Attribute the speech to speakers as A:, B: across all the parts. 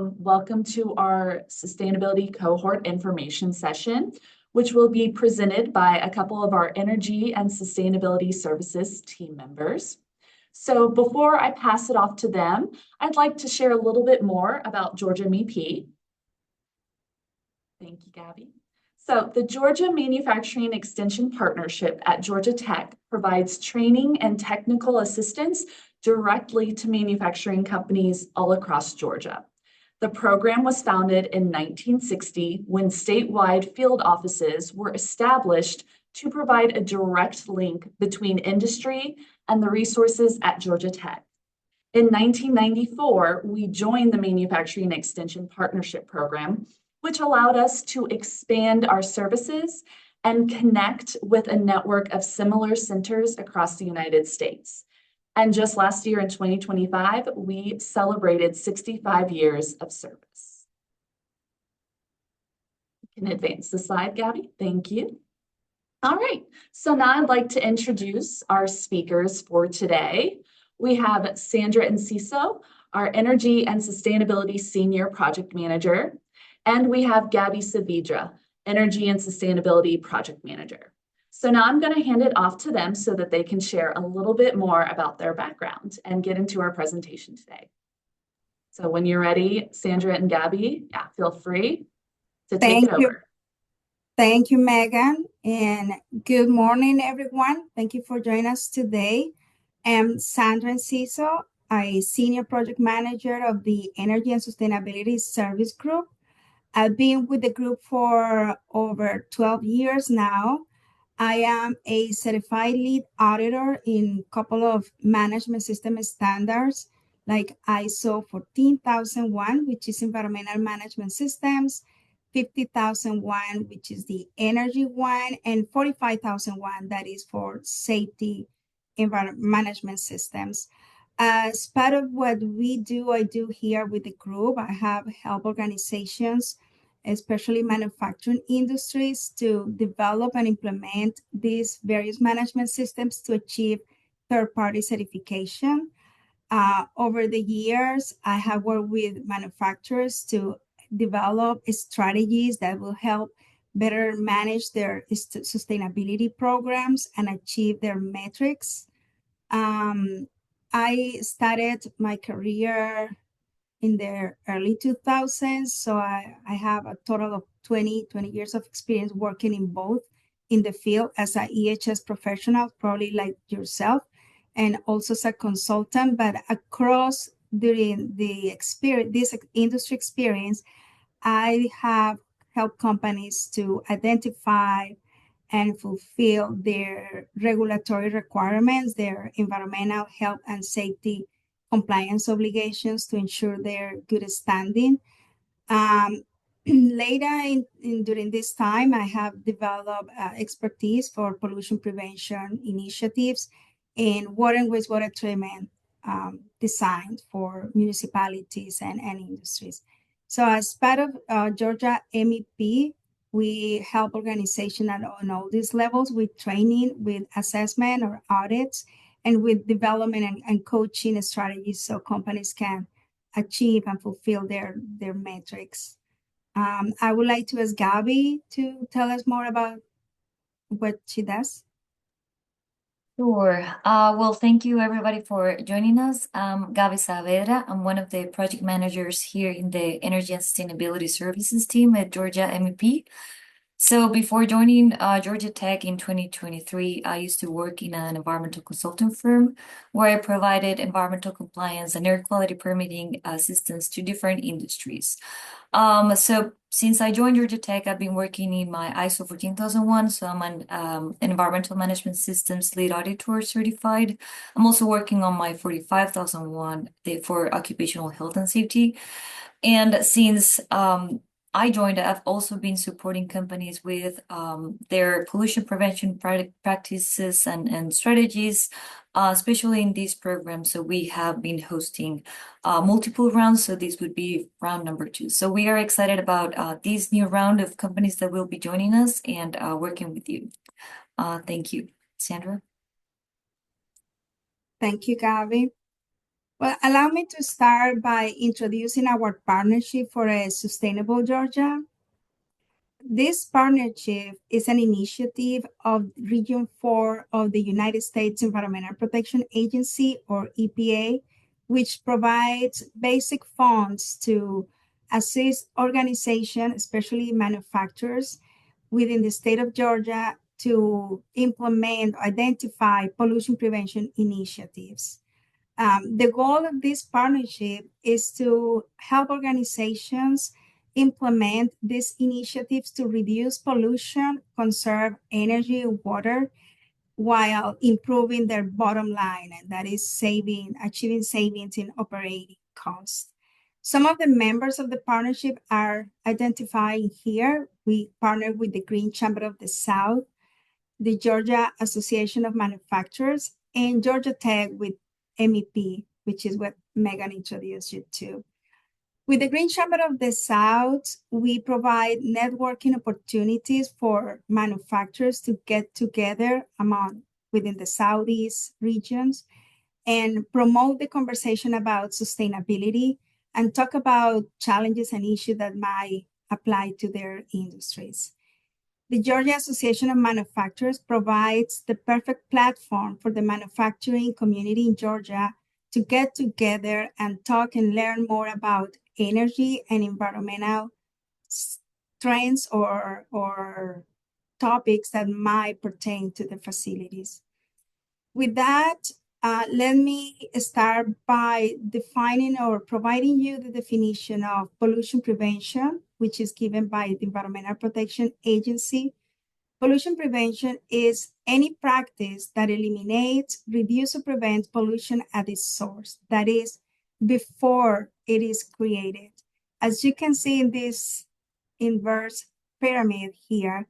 A: Welcome to our Sustainability Cohort information session, which will be presented by a couple of our Energy and Sustainability Services team members. So before I pass it off to them, I'd like to share a little bit more about Georgia MEP. Thank you, Gabby. So the Georgia Manufacturing Extension Partnership at Georgia Tech provides training and technical assistance directly to manufacturing companies all across Georgia. The program was founded in 1960 when statewide field offices were established to provide a direct link between industry and the resources at Georgia Tech. In 1994, we joined the Manufacturing Extension Partnership Program, which allowed us to expand our services and connect with a network of similar centers across the United States. And just last year in 2025, we celebrated 65 years of service. You can advance the slide, Gabby. Thank you. All right, so now I'd like to introduce our speakers for today. We have Sandra Enciso, our Energy and Sustainability Senior Project Manager, and we have Gabby Saavedra, Energy and Sustainability Project Manager. So now I'm going to hand it off to them so that they can share a little bit more about their background and get into our presentation today. So when you're ready, Sandra and Gabby, feel free to take it over.
B: Thank you, Megan, and good morning, everyone. Thank you for joining us today. I'm Sandra Enciso, a Senior Project Manager of the Energy and Sustainability Service Group. I've been with the group for over 12 years now. I am a certified lead auditor in a couple of management system standards like ISO 14001, which is environmental management systems, 50,001, which is the energy one, and 45,001, that is for safety management systems. As part of what we do, I do here with the group, I have helped organizations, especially manufacturing industries, to develop and implement these various management systems to achieve third-party certification. Over the years, I have worked with manufacturers to develop strategies that will help better manage their sustainability programs and achieve their metrics. I started my career in the early 2000s, so I have a total of 20 years of experience working in both in the field as an EHS professional, probably like yourself, and also as a consultant, but across during the experience, this industry experience, I have helped companies to identify and fulfill their regulatory requirements, their environmental, health, and safety compliance obligations to ensure their good standing. Later during this time, I have developed expertise for pollution prevention initiatives in water and wastewater treatment designed for municipalities and industries. So as part of Georgia MEP, we help organizations on all these levels with training, with assessment or audits, and with development and coaching strategies so companies can achieve and fulfill their metrics. I would like to ask Gabby to tell us more about what she does.
C: Sure. Well, thank you everybody for joining us. I'm Gabby Saavedra. I'm one of the project managers here in the Energy and Sustainability Services team at Georgia MEP. So before joining Georgia Tech in 2023, I used to work in an environmental consulting firm where I provided environmental compliance and air quality permitting assistance to different industries. So since I joined Georgia Tech, I've been working in my ISO 14001, so I'm an environmental management systems lead auditor certified. I'm also working on my 45,001 for occupational health and safety. And since I joined, I've also been supporting companies with their pollution prevention practices and strategies, especially in this program. So we have been hosting multiple rounds. So this would be round number 2. So we are excited about this new round of companies that will be joining us and working with you. Thank you. Sandra?
B: Thank you, Gabby. Well, allow me to start by introducing our partnership for a sustainable Georgia. This partnership is an initiative of Region 4 of the United States Environmental Protection Agency, or EPA, which provides basic funds to assist organizations, especially manufacturers, within the state of Georgia to implement, identify pollution prevention initiatives. The goal of this partnership is to help organizations implement these initiatives to reduce pollution, conserve energy and water, while improving their bottom line, and that is achieving savings in operating costs. Some of the members of the partnership are identified here. We partner with the Green Chamber of the South, the Georgia Association of Manufacturers, and Georgia Tech with MEP, which is what Megan introduced you to. With the Green Chamber of the South, we provide networking opportunities for manufacturers to get together within the Southeast regions and promote the conversation about sustainability and talk about challenges and issues that might apply to their industries. The Georgia Association of Manufacturers provides the perfect platform for the manufacturing community in Georgia to get together and talk and learn more about energy and environmental trends or topics that might pertain to the facilities. With that, let me start by defining or providing you the definition of pollution prevention, which is given by the Environmental Protection Agency. Pollution prevention is any practice that eliminates, reduces, or prevents pollution at its source, that is, before it is created. As you can see in this inverse pyramid here,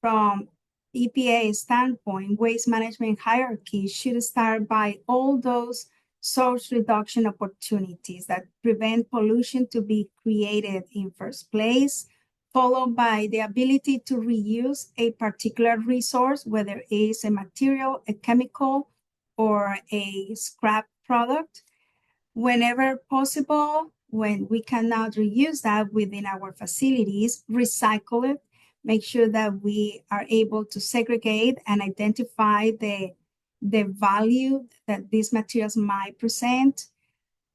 B: from EPA standpoint, waste management hierarchy should start by all those source reduction opportunities that prevent pollution to be created in first place, followed by the ability to reuse a particular resource, whether it is a material, a chemical, or a scrap product. Whenever possible, when we cannot reuse that within our facilities, recycle it. Make sure that we are able to segregate and identify the value that these materials might present.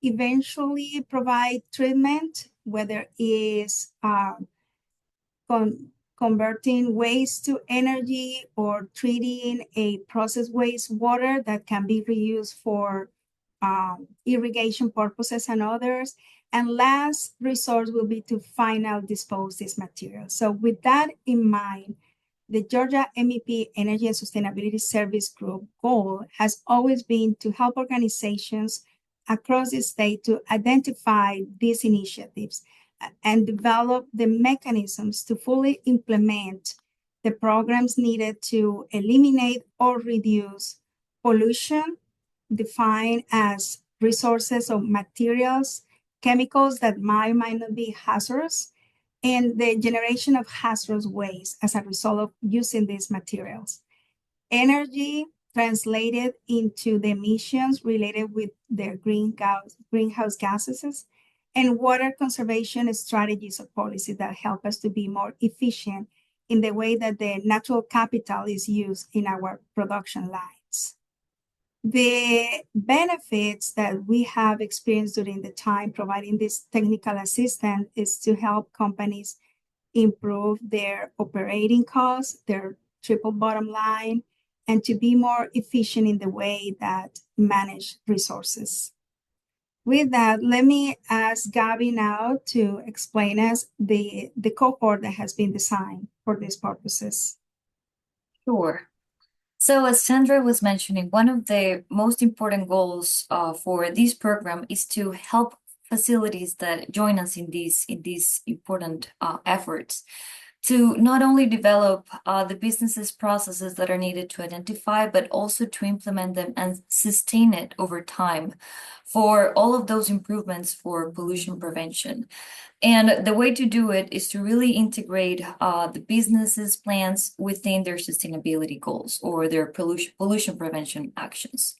B: Eventually provide treatment, whether it is converting waste to energy or treating a processed wastewater that can be reused for irrigation purposes and others. And last resource will be to final dispose these materials. So with that in mind, the Georgia MEP Energy and Sustainability Service Group goal has always been to help organizations across the state to identify these initiatives and develop the mechanisms to fully implement the programs needed to eliminate or reduce pollution, defined as resources or materials, chemicals that might not be hazardous, and the generation of hazardous waste as a result of using these materials. Energy translated into the emissions related with their greenhouse gases, and water conservation strategies or policies that help us to be more efficient in the way that the natural capital is used in our production lines. The benefits that we have experienced during the time providing this technical assistance is to help companies improve their operating costs, their triple bottom line, and to be more efficient in the way that manage resources. With that, let me ask Gabby now to explain us the cohort that has been designed for these purposes.
C: Sure. So as Sandra was mentioning, one of the most important goals for this program is to help facilities that join us in these important efforts to not only develop the business's processes that are needed to identify, but also to implement them and sustain it over time for all of those improvements for pollution prevention. And the way to do it is to really integrate the business's plans within their sustainability goals or their pollution prevention actions.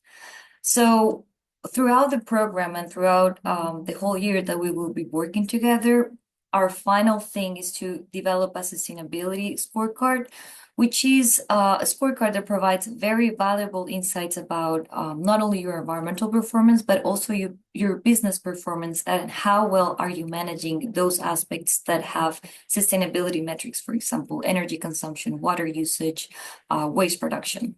C: So throughout the program and throughout the whole year that we will be working together, our final thing is to develop a sustainability scorecard, which is a scorecard that provides very valuable insights about not only your environmental performance, but also your business performance and how well are you managing those aspects that have sustainability metrics, for example, energy consumption, water usage, waste production.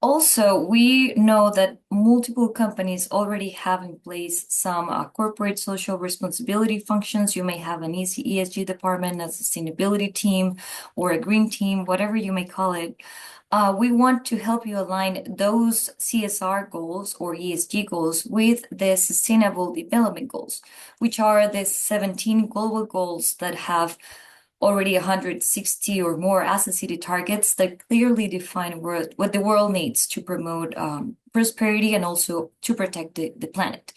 C: Also, we know that multiple companies already have in place some corporate social responsibility functions. You may have an ESG department, a sustainability team, or a green team, whatever you may call it. We want to help you align those CSR goals or ESG goals with the Sustainable Development Goals, which are the 17 global goals that have already 160 or more associated targets that clearly define what the world needs to promote prosperity and also to protect the planet.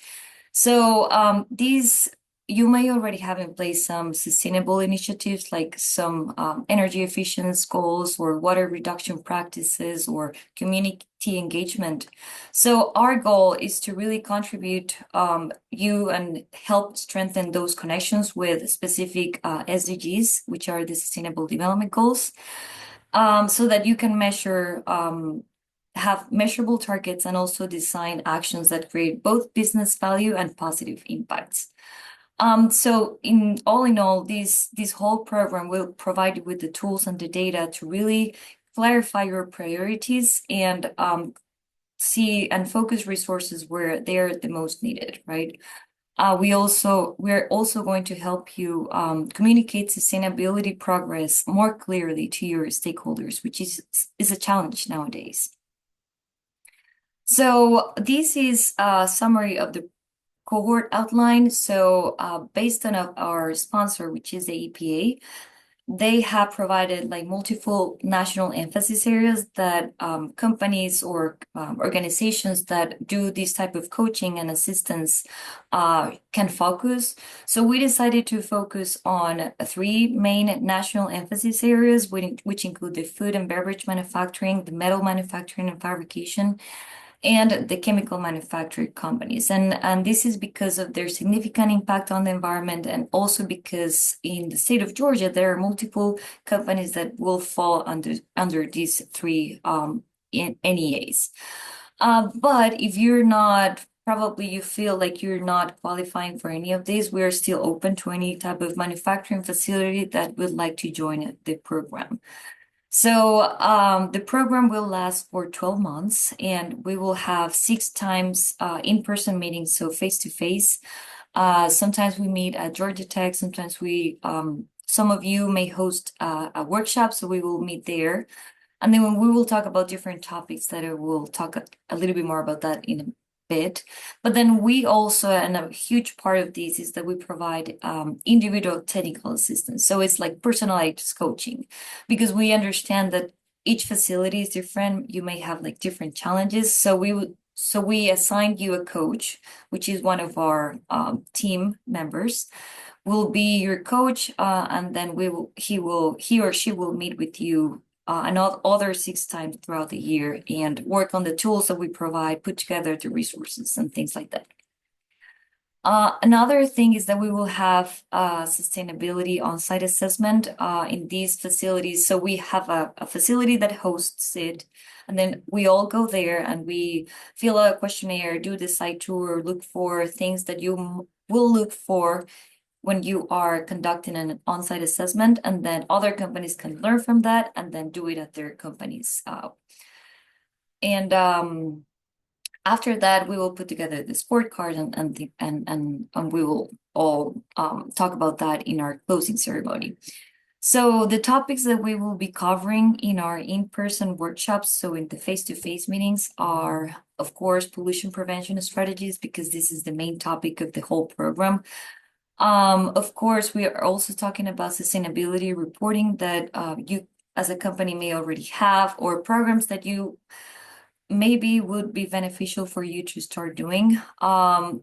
C: So these, you may already have in place some sustainable initiatives like some energy efficiency goals or water reduction practices or community engagement. So our goal is to really contribute you and help strengthen those connections with specific SDGs, which are the Sustainable Development Goals, so that you can measure have measurable targets and also design actions that create both business value and positive impacts. So in all, this whole program will provide you with the tools and the data to really clarify your priorities and see and focus resources where they're the most needed, right? We're also going to help you communicate sustainability progress more clearly to your stakeholders, which is a challenge nowadays. So this is a summary of the cohort outline. So based on our sponsor, which is the EPA, they have provided like multiple national emphasis areas that companies or organizations that do this type of coaching and assistance can focus. So we decided to focus on 3 main national emphasis areas, which include the food and beverage manufacturing, the metal manufacturing and fabrication, and the chemical manufacturing companies. And this is because of their significant impact on the environment, and also because in the state of Georgia, there are multiple companies that will fall under these 3 NEAs. But if you're not, probably you feel like you're not qualifying for any of these, we are still open to any type of manufacturing facility that would like to join the program. So the program will last for 12 months, and we will have 6 times in-person meetings, so face-to-face. Sometimes we meet at Georgia Tech, sometimes some of you may host a workshop, so we will meet there. And then we will talk about different topics that I will talk a little bit more about that in a bit. But then we also, and a huge part of this is that we provide individual technical assistance. So it's like personalized coaching, because we understand that each facility is different. You may have like different challenges. So we assign you a coach, which is one of our team members, will be your coach, and then he or she will meet with you other 6 times throughout the year and work on the tools that we provide, put together the resources and things like that. Another thing is that we will have sustainability on-site assessment in these facilities. So we have a facility that hosts it, and then we all go there and we fill out a questionnaire, do the site tour, look for things that you will look for when you are conducting an on-site assessment, and then other companies can learn from that and then do it at their companies. After that, we will put together the scorecard and we will all talk about that in our closing ceremony. So the topics that we will be covering in our in-person workshops, so in the face-to-face meetings, are, of course, pollution prevention strategies, because this is the main topic of the whole program. Of course, we are also talking about sustainability reporting that you as a company may already have, or programs that you maybe would be beneficial for you to start doing.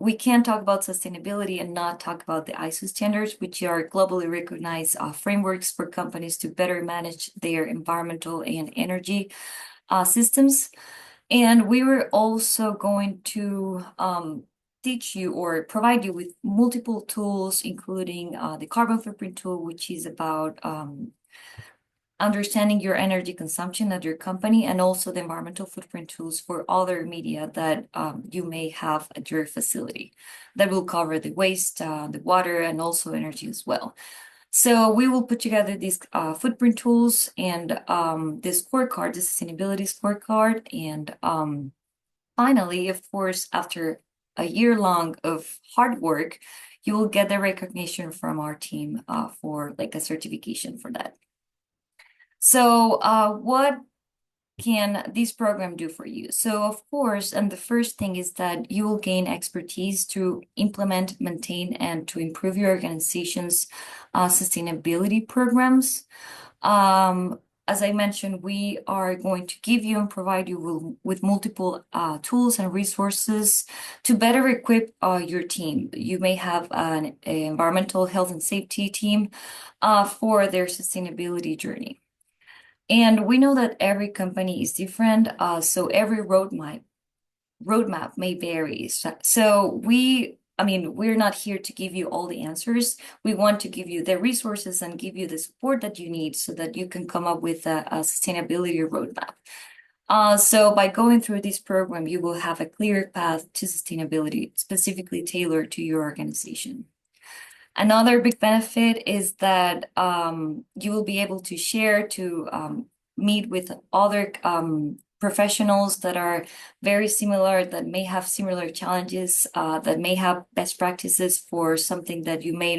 C: We can't talk about sustainability and not talk about the ISO standards, which are globally recognized frameworks for companies to better manage their environmental and energy systems. And we were also going to teach you or provide you with multiple tools, including the carbon footprint tool, which is about understanding your energy consumption at your company, and also the environmental footprint tools for other media that you may have at your facility that will cover the waste, the water, and also energy as well. So we will put together these footprint tools and this scorecard, the sustainability scorecard. And finally, of course, after a year long of hard work, you will get the recognition from our team for like a certification for that. So what can this program do for you? So of course, and the first thing is that you will gain expertise to implement, maintain, and to improve your organization's sustainability programs. As I mentioned, we are going to give you and provide you with multiple tools and resources to better equip your team. You may have an environmental health and safety team for their sustainability journey. And we know that every company is different, so every roadmap may vary. So we're not here to give you all the answers. We want to give you the resources and give you the support that you need so that you can come up with a sustainability roadmap. So by going through this program, you will have a clear path to sustainability, specifically tailored to your organization. Another big benefit is that you will be able to share, to meet with other professionals that are very similar, that may have similar challenges, that may have best practices for something that you may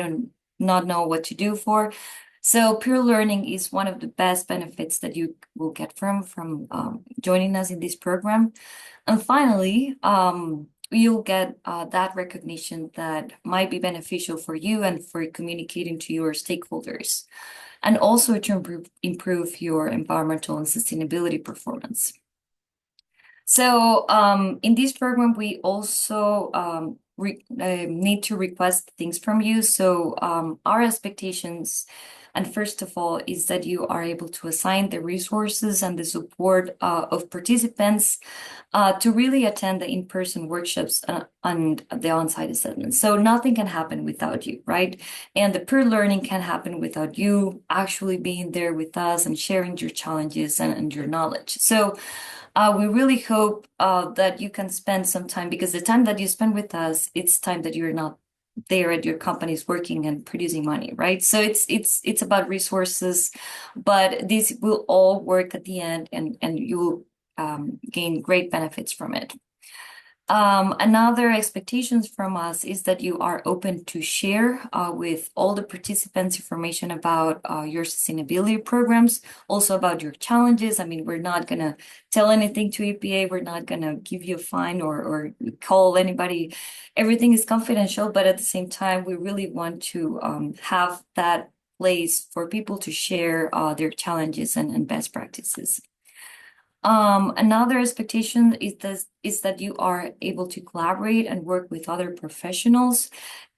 C: not know what to do for. So peer learning is one of the best benefits that you will get from joining us in this program. And finally, you'll get that recognition that might be beneficial for you and for communicating to your stakeholders, and also to improve your environmental and sustainability performance. So in this program, we also need to request things from you. So our expectations, and first of all, is that you are able to assign the resources and the support of participants to really attend the in-person workshops and the on-site assessments. So nothing can happen without you, right? And the peer learning can happen without you actually being there with us and sharing your challenges and your knowledge. So we really hope that you can spend some time, because the time that you spend with us, it's time that you're not there at your companies working and producing money, right? So it's about resources, but this will all work at the end, and you will gain great benefits from it. Another expectations from us is that you are open to share with all the participants information about your sustainability programs, also about your challenges. I mean, we're not going to tell anything to EPA. We're not going to give you a fine or call anybody. Everything is confidential, but at the same time, we really want to have that place for people to share their challenges and best practices. Another expectation is that you are able to collaborate and work with other professionals,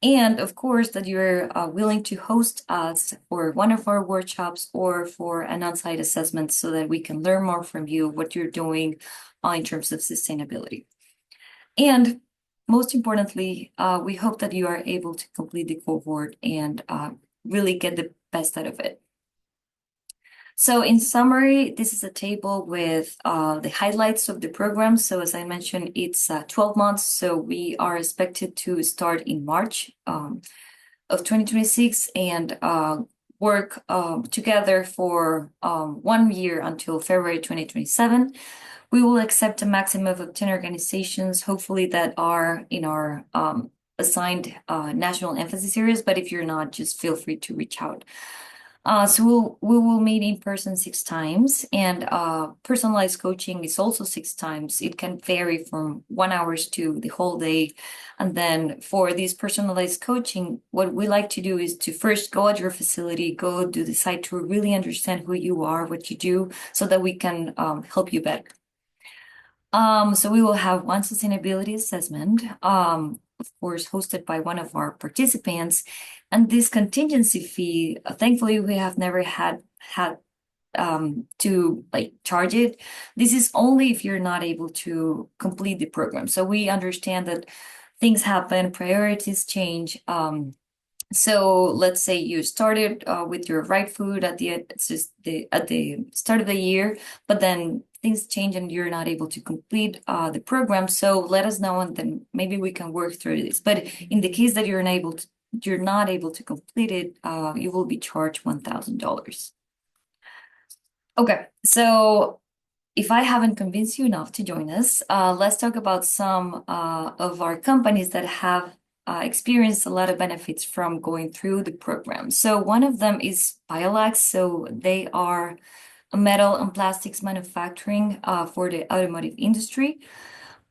C: and of course that you're willing to host us for one of our workshops or for an on-site assessment so that we can learn more from you, what you're doing in terms of sustainability. And most importantly, we hope that you are able to complete the cohort and really get the best out of it. So in summary, this is a table with the highlights of the program. So as I mentioned, it's 12 months. So we are expected to start in March of 2026 and work together for 1 year until February 2027. We will accept a maximum of 10 organizations, hopefully that are in our assigned national emphasis areas. But if you're not, just feel free to reach out. So we will meet in person 6 times, and personalized coaching is also 6 times. It can vary from 1 hour to the whole day. And then for this personalized coaching, what we like to do is to first go at your facility, go do the site tour, really understand who you are, what you do, so that we can help you better. So we will have one sustainability assessment, of course, hosted by one of our participants. And this contingency fee, thankfully, we have never had to like charge it. This is only if you're not able to complete the program. So we understand that things happen, priorities change. So let's say you started with your right food at the start of the year, but then things change and you're not able to complete the program. So let us know, and then maybe we can work through this. But in the case that you're not able to complete it, you will be charged $1,000. Okay, so if I haven't convinced you enough to join us, let's talk about some of our companies that have experienced a lot of benefits from going through the program. So one of them is Biolax. So they are a metal and plastics manufacturing for the automotive industry.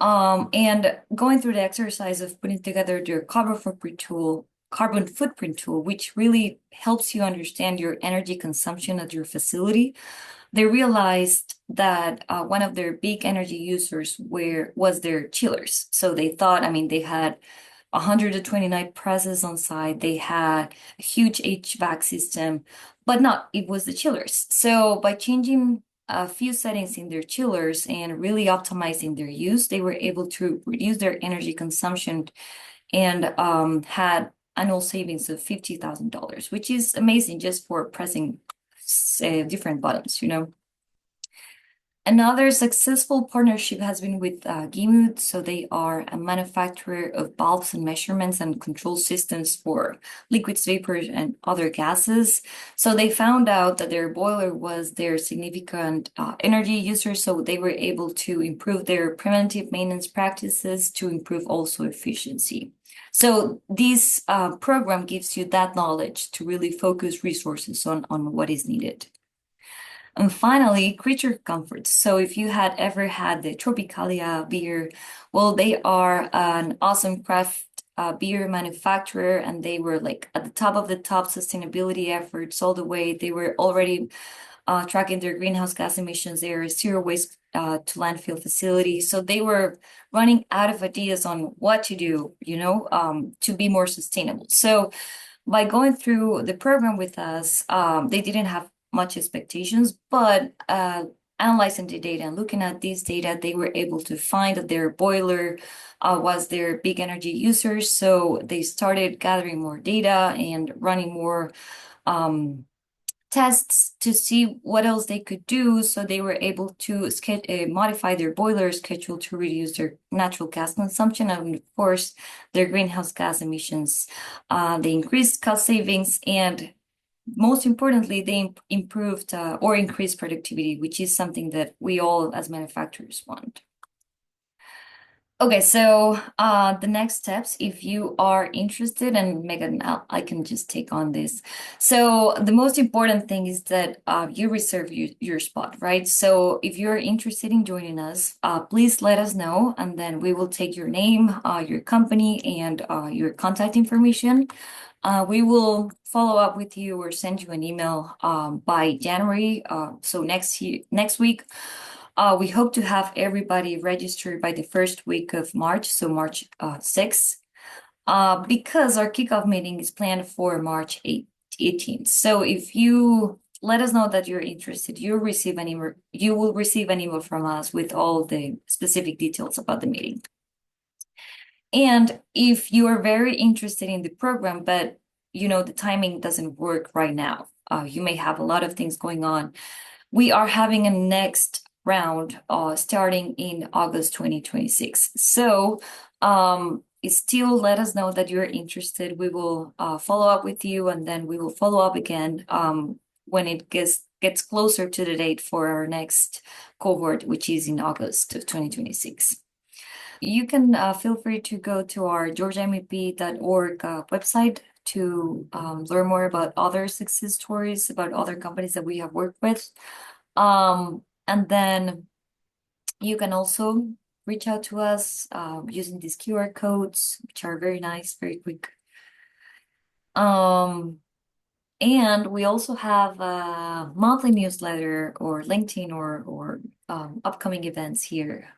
C: And going through the exercise of putting together their carbon footprint tool, which really helps you understand your energy consumption at your facility. They realized that one of their big energy users was their chillers. So they thought, I mean, they had 129 presses on site. They had a huge HVAC system, but not, it was the chillers. So by changing a few settings in their chillers and really optimizing their use, they were able to reduce their energy consumption and had annual savings of $50,000, which is amazing just for pressing different buttons, you know. Another successful partnership has been with GaMEP. So they are a manufacturer of valves and measurements and control systems for liquids, vapors, and other gases. So they found out that their boiler was their significant energy user. So they were able to improve their preventive maintenance practices to improve also efficiency. So this program gives you that knowledge to really focus resources on what is needed. And finally, creature comforts. So if you had ever had the Tropicalia beer, well, they are an awesome craft beer manufacturer, and they were like at the top of the top sustainability efforts all the way. They were already tracking their greenhouse gas emissions. They are a zero waste to landfill facility. So they were running out of ideas on what to do, you know, to be more sustainable. So by going through the program with us, they didn't have much expectations, but analyzing the data and looking at this data, they were able to find that their boiler was their big energy user. So they started gathering more data and running more tests to see what else they could do. So they were able to modify their boiler schedule to reduce their natural gas consumption and, of course, their greenhouse gas emissions. They increased cost savings, and most importantly, they improved or increased productivity, which is something that we all as manufacturers want. Okay, so the next steps, if you are interested, and Megan, I can just take on this. So the most important thing is that you reserve your spot, right? So if you're interested in joining us, please let us know, and then we will take your name, your company, and your contact information. We will follow up with you or send you an email by January, so next week. We hope to have everybody registered by the first week of March, so March 6th, because our kickoff meeting is planned for March 18th. So if you let us know that you're interested, you will receive an email from us with all the specific details about the meeting. And if you are very interested in the program, but you know the timing doesn't work right now, you may have a lot of things going on, we are having a next round starting in August 2026. So still let us know that you're interested. We will follow up with you, and then we will follow up again when it gets closer to the date for our next cohort, which is in August of 2026. You can feel free to go to our georgiamep.org website to learn more about other success stories, about other companies that we have worked with. And then you can also reach out to us using these QR codes, which are very nice, very quick. And we also have a monthly newsletter or LinkedIn or upcoming events here